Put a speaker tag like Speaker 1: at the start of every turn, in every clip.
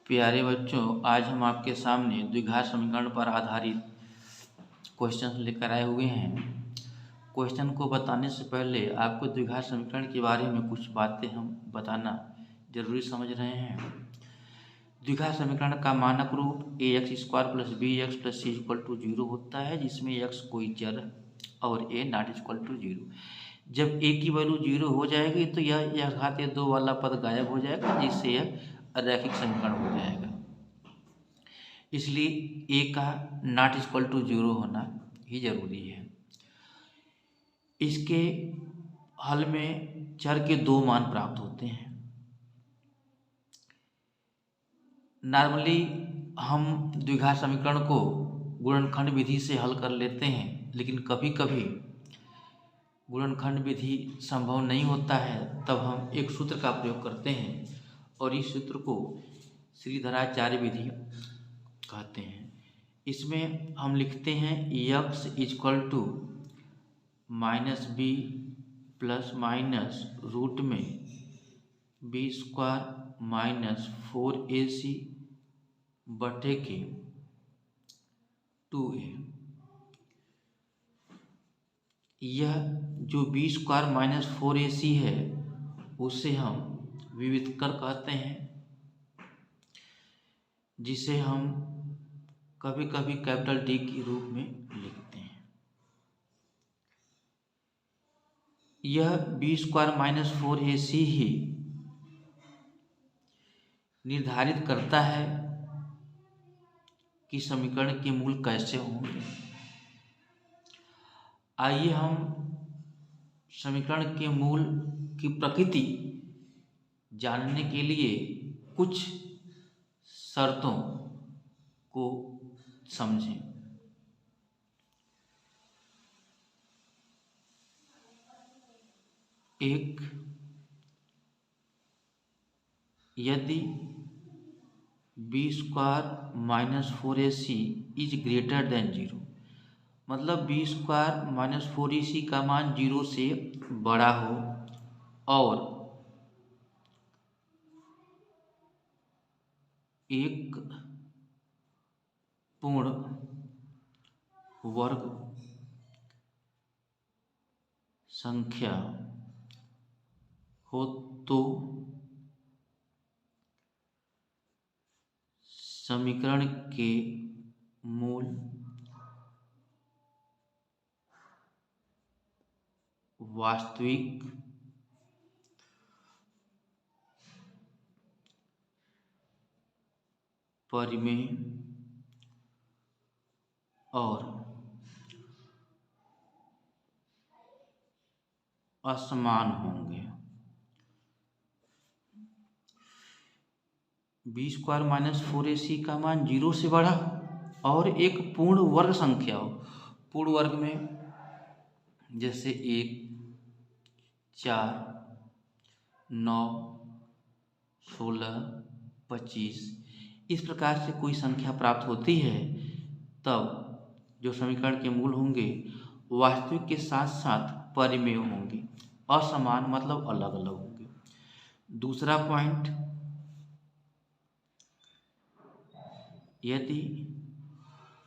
Speaker 1: प्यारे बच्चों, आज हम आपके सामने द्विघात समीकरण पर आधारित क्वेश्चन लेकर आए हुए हैं। क्वेश्चन को बताने से पहले आपको द्विघात समीकरण के बारे में कुछ बातें हम बताना जरूरी समझ रहे हैं। द्विघात समीकरण का मानक रूप ax² + bx + c = 0 होता है, जिसमें x कोई चर और a ≠ 0। जब a की वैल्यू 0 हो जाएगी तो यह घात 2 वाला पद गायब हो जाएगा, जिससे यह रैखिक समीकरण हो जाएगा। इसलिए a का ≠ 0 होना ही जरूरी है। इसके हल में चर के 2 मान प्राप्त होते हैं। नॉर्मली हम द्विघात समीकरण को गुणनखंड विधि से हल कर लेते हैं, लेकिन कभी कभी गुणनखंड विधि संभव नहीं होता है, तब हम एक सूत्र का प्रयोग करते हैं और इस सूत्र को श्रीधराचार्य विधि कहते हैं। इसमें हम लिखते हैं x = -b ± √b² - 4ac / 2a। यह जो b² - 4ac है उसे हम विविधकर कहते हैं, जिसे हम कभी कभी कैपिटल D के रूप में लिखते हैं। यह b² - 4ac ही निर्धारित करता है कि समीकरण के मूल कैसे होंगे। आइए हम समीकरण के मूल की प्रकृति जानने के लिए कुछ शर्तों को समझें। एक, यदि b² - 4ac is greater than 0, मतलब b² - 4ac का मान 0 से बड़ा हो और एक पूर्ण वर्ग संख्या हो तो समीकरण के मूल वास्तविक परिमेय और असमान होंगे। b² - 4ac का मान 0 से बड़ा और एक पूर्ण वर्ग संख्या हो। पूर्ण वर्ग में जैसे 1, 4, 9, 16, 25 इस प्रकार से कोई संख्या प्राप्त होती है, तब जो समीकरण के मूल होंगे वास्तविक के साथ साथ परिमेय होंगे। असमान मतलब अलग अलग होंगे। दूसरा पॉइंट, यदि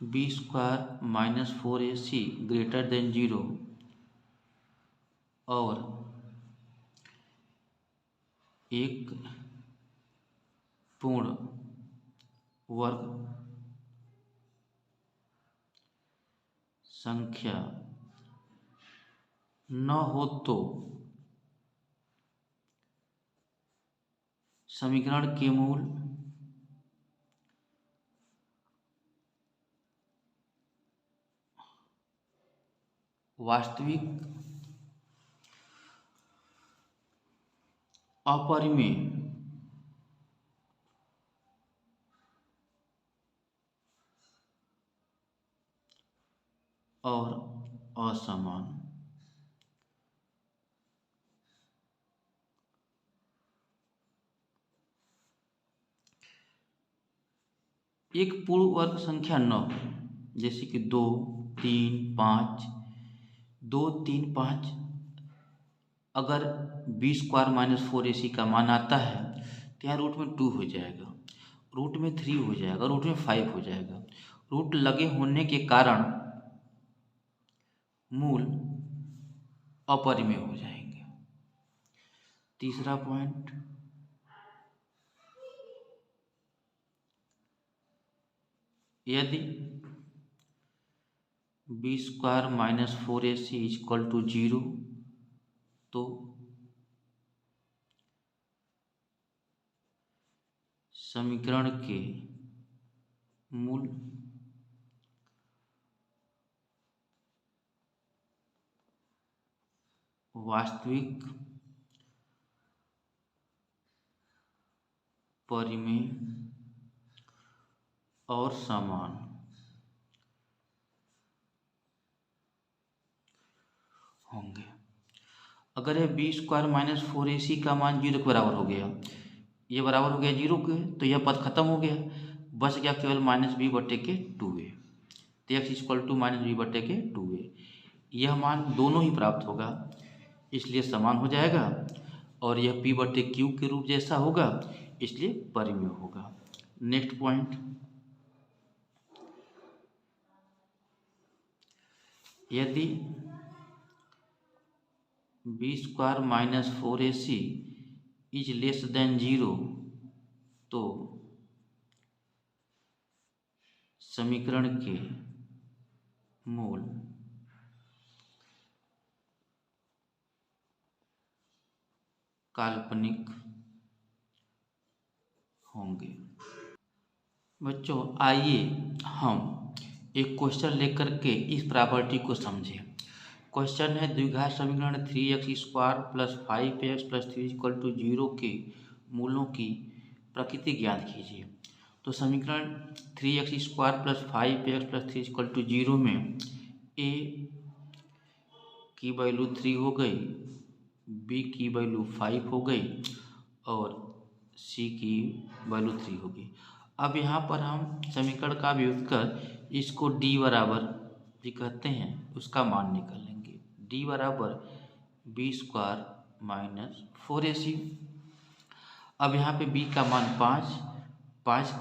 Speaker 1: b² - 4ac ग्रेटर देन 0 और एक पूर्ण वर्ग संख्या न हो तो समीकरण के मूल वास्तविक अपरिमेय और असमान। एक पूर्ण वर्ग संख्या न हो, जैसे कि 2, 3, 5। 2, 3, 5 अगर b² - 4ac का मान आता है तो यहाँ रूट में 2 हो जाएगा। रूट में 3 हो जाएगा, रूट में 5 हो जाएगा। रूट लगे होने के कारण मूल अपरिमेय हो जाएंगे। तीसरा पॉइंट, यदि b² - 4ac = 0 तो समीकरण के मूल वास्तविक परिमेय और समान होंगे। अगर ये b² - 4ac का मान 0 के बराबर हो गया, ये बराबर हो गया 0 के, तो यह पद खत्म हो गया, बच गया केवल -b/2a। तो x = -b/2a, यह मान दोनों ही प्राप्त होगा, इसलिए समान हो जाएगा, और यह p/q के रूप जैसा होगा, इसलिए परिमेय होगा। नेक्स्ट पॉइंट, यदि b² - 4ac > 0 तो समीकरण के मूल काल्पनिक होंगे। बच्चों, आइए हम एक क्वेश्चन लेकर के इस प्रॉपर्टी को समझें। क्वेश्चन है, द्विघात समीकरण 3x² + 5x + 3 = 0 के मूलों की प्रकृति ज्ञात कीजिए। तो समीकरण 3x² + 5x + 3 = 0 में a की वैल्यू 3 हो गई, b की वैल्यू 5 हो गई और c की वैल्यू 3 हो गई। अब यहाँ पर हम समीकरण का व्युत्क्रम कर इसको d बराबर भी कहते हैं, उसका मान निकालेंगे। d बराबर b² - 4ac। अब यहाँ पे b का मान 5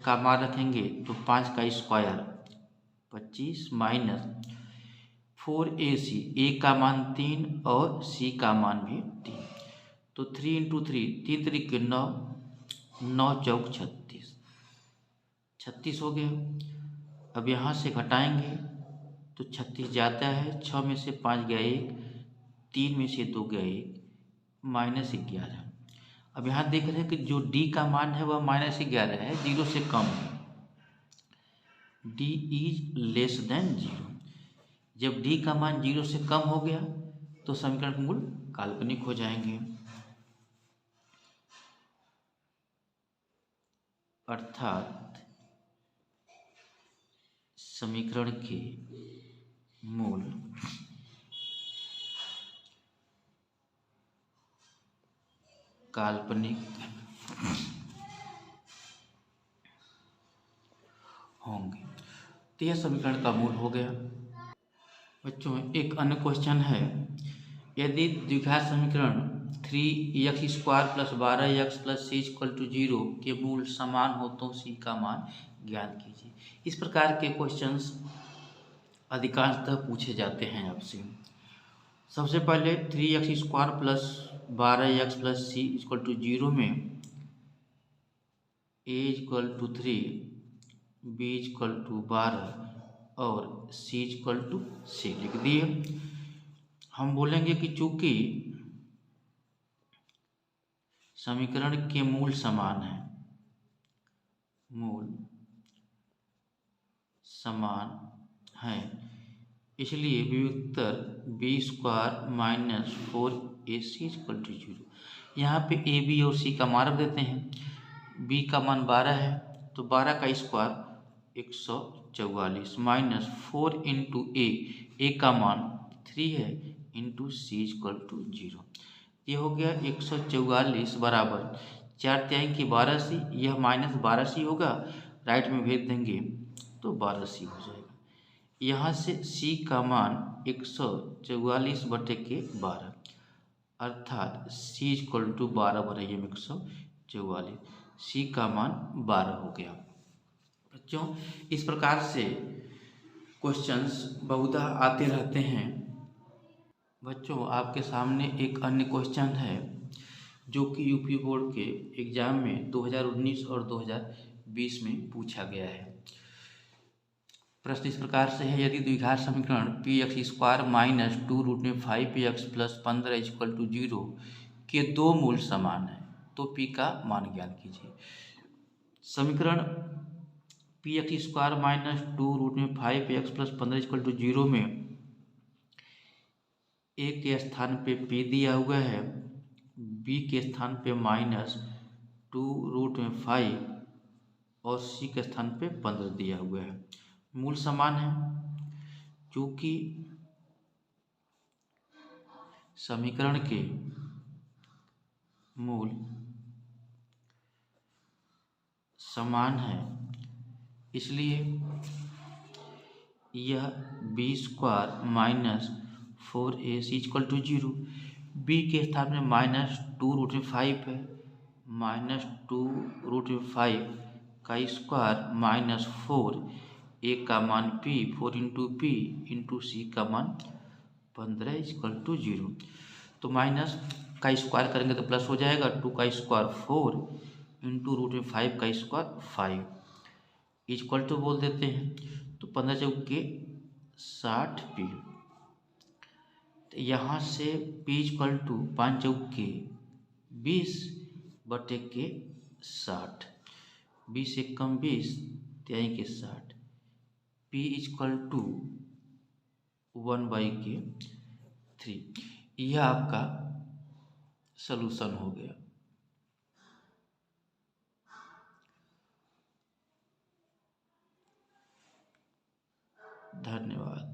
Speaker 1: का मान रखेंगे तो 5 का स्क्वायर 25 माइनस 4ac, a का मान 3 और c का मान भी 3, तो 3 × 3 3 3 के 9, 9 चौक 36 हो गया। अब यहाँ से घटाएंगे तो 36 जाता है, 6 में से 5 गया 1, 3 में से 2 गया 1, -11। अब यहाँ देख रहे हैं कि जो d का मान है वह -11 है, 0 से कम है। d > 0। जब d का मान 0 से कम हो गया तो समीकरण के मूल काल्पनिक हो जाएंगे, अर्थात समीकरण के मूल काल्पनिक होंगे। तो यह समीकरण का मूल हो गया। बच्चों, एक अन्य क्वेश्चन है, यदि द्विघात समीकरण 3x² + 12x + c = 0 के मूल समान हो तो c का मान ज्ञात कीजिए। इस प्रकार के क्वेश्चंस अधिकांशतः पूछे जाते हैं आपसे। सबसे पहले 3x² + 12x + c = 0 में a = 3, b = 12 और c = c लिख दिए। हम बोलेंगे कि चूंकि समीकरण के मूल समान है, इसलिए व्युत्तर b² - 4ac = 0। यहाँ पे a, b और c का मान रख देते हैं। b का मान 12 है तो 12 का स्क्वायर 144 माइनस 4 × a का मान 3 है इंटू c = 0। ये हो गया 144 बराबर 4 की 12c, यह -12c होगा, राइट में भेज देंगे तो 12c हो जाएगा। यहाँ से c का मान 144/12, अर्थात c = 12 × 144, सी का मान 12 हो गया। बच्चों, इस प्रकार से क्वेश्चंस बहुधा आते रहते हैं। बच्चों, आपके सामने एक अन्य क्वेश्चन है जो कि यूपी बोर्ड के एग्ज़ाम में 2019 और 2020 में पूछा गया है। प्रश्न इस प्रकार से है, यदि द्विघात समीकरण P X square minus 2√5x plus 15 equal to 0 के दो मूल समान हैं तो पी का मान ज्ञात कीजिए। समीकरण P X square minus 2√5x plus 15 equal to 0 में ए के स्थान पे पी दिया हुआ है, बी के स्थान पे -2√5 और सी के स्थान पे 15 दिया हुआ है। मूल समान है, क्योंकि समीकरण के मूल समान है, इसलिए यह B square minus 4ac equal to 0, B के स्थान में -2√5 है, -2√5 का स्क्वायर -4, ए का मान p, 4 इंटू पी इंटू सी का मान 15 इक्वल टू 0। तो माइनस का स्क्वायर करेंगे तो प्लस हो जाएगा, 2 का स्क्वायर 4 इंटू √5 का स्क्वायर 5 इक्वल टू बोल देते हैं। तो 15 चौके 60p, तो यहाँ से p इक्वल टू 5 चौके 20 बटे के 60, 20 एक कम 20 त्याई के 60, p इक्वल टू 1/3। यह आपका सलूशन हो गया। धन्यवाद।